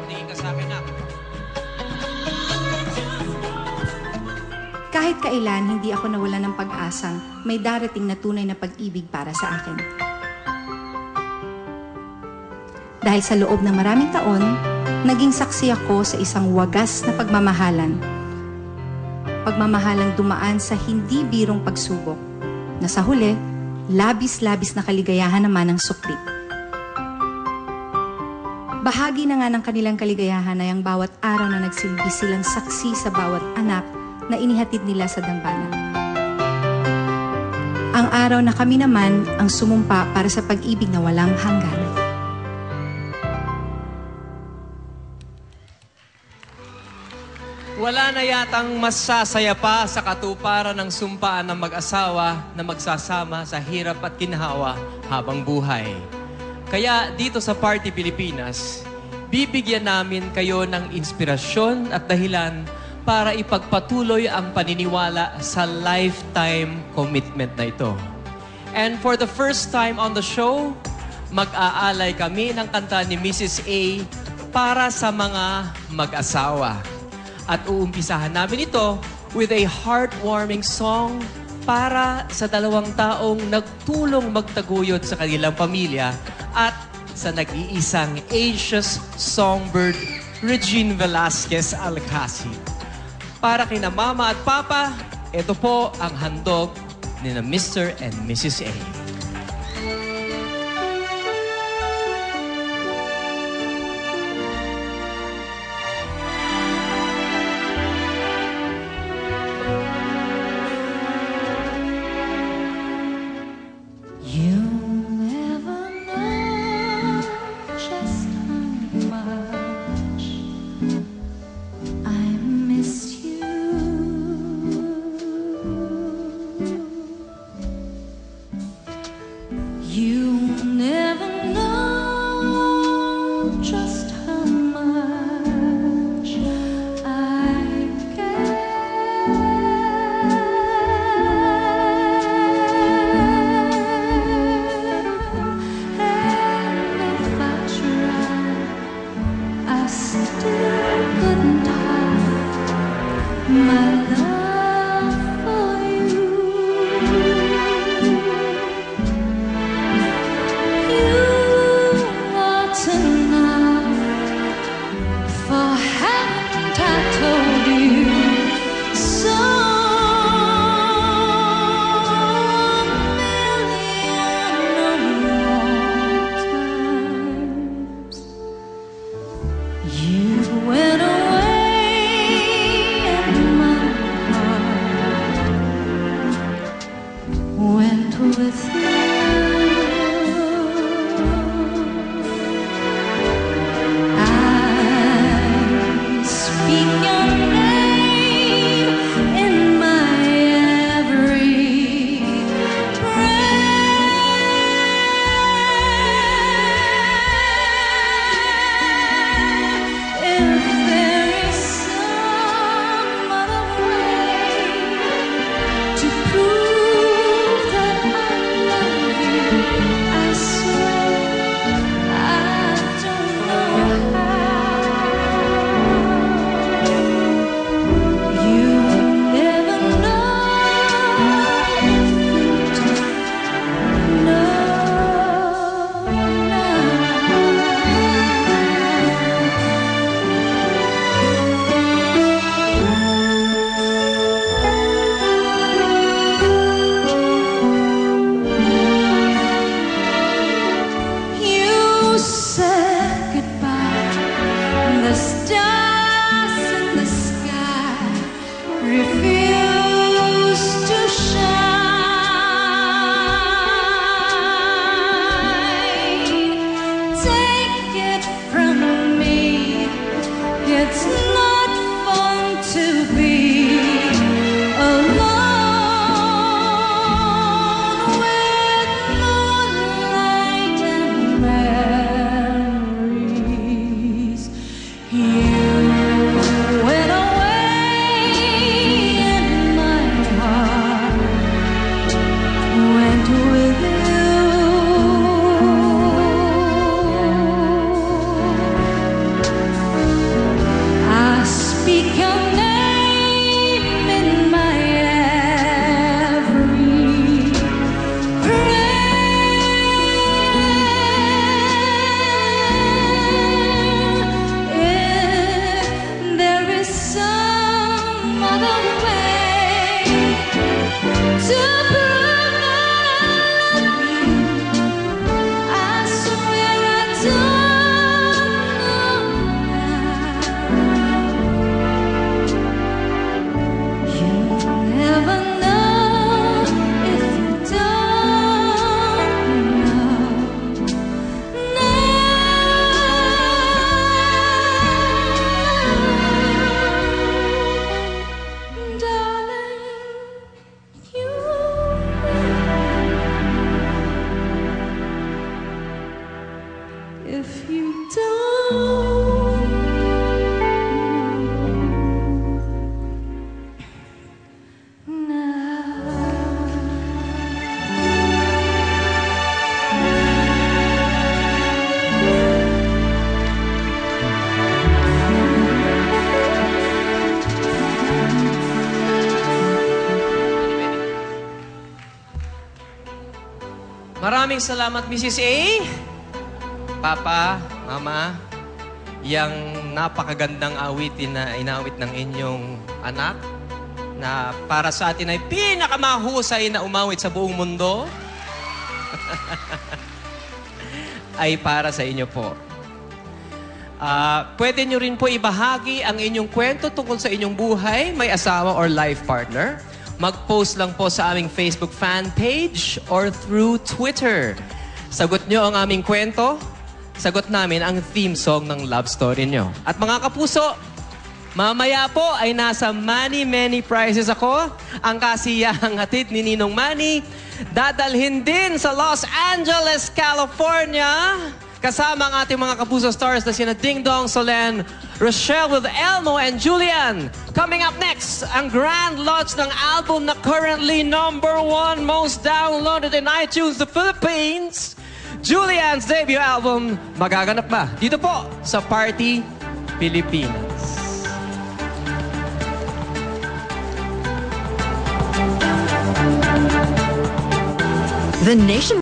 Tingin ka sa akin na. Kahit kailan, hindi ako nawala ng pag-asang may darating na tunay na pag-ibig para sa akin. Dahil sa loob ng maraming taon, naging saksi ako sa isang wagas na pagmamahalan. Pagmamahalang dumaan sa hindi birong pagsubok, na sa huli, labis-labis na kaligayahan naman ang sukli. Bahagi na nga ng kanilang kaligayahan ay ang bawat araw na nagsilbi silang saksi sa bawat anak na inihatid nila sa dambana. Ang araw na kami naman ang sumumpa para sa pag-ibig na walang hanggan. Wala na yatang masasaya pa sa katuparan ng sumpaan ng mag-asawa na magsasama sa hirap at ginhawa habang buhay. Kaya dito sa Party Pilipinas, bibigyan namin kayo ng inspirasyon at dahilan para ipagpatuloy ang paniniwala sa lifetime commitment na ito. And for the first time on the show, mag-aalay kami ng kanta ni Mrs. A para sa mga mag-asawa. At uumpisahan namin ito with a heartwarming song para sa dalawang taong nagtulong magtaguyod sa kanilang pamilya at sa nag-iisang ageless songbird, Regine Velasquez Alcacid. Para kina Mama at Papa, ito po ang handog ni na Mr. and Mrs. A. You Maraming salamat, Mrs. A. Papa, Mama, yang napakagandang awitin na inawit ng inyong anak na para sa atin ay pinakamahusay na umawit sa buong mundo ay para sa inyo po. Pwede nyo rin po ibahagi ang inyong kwento tungkol sa inyong buhay, may asawa or life partner. Mag-post lang po sa aming Facebook fan page or through Twitter. Sagot nyo ang aming kwento, sagot namin ang theme song ng love story nyo. At mga kapuso, mamaya po ay nasa many prizes ako. Ang kasiyahang hatid ni Ninong Manny, dadalhin din sa Los Angeles, California. Kasama ang ating mga kapuso stars na sina Ding Dong Solen, Rochelle with Elmo and Julian. Coming up next, ang grand launch ng album na currently #1 most downloaded in iTunes, the Philippines. Julian's debut album, magaganap ba? Dito po sa Party Pilipinas. The nation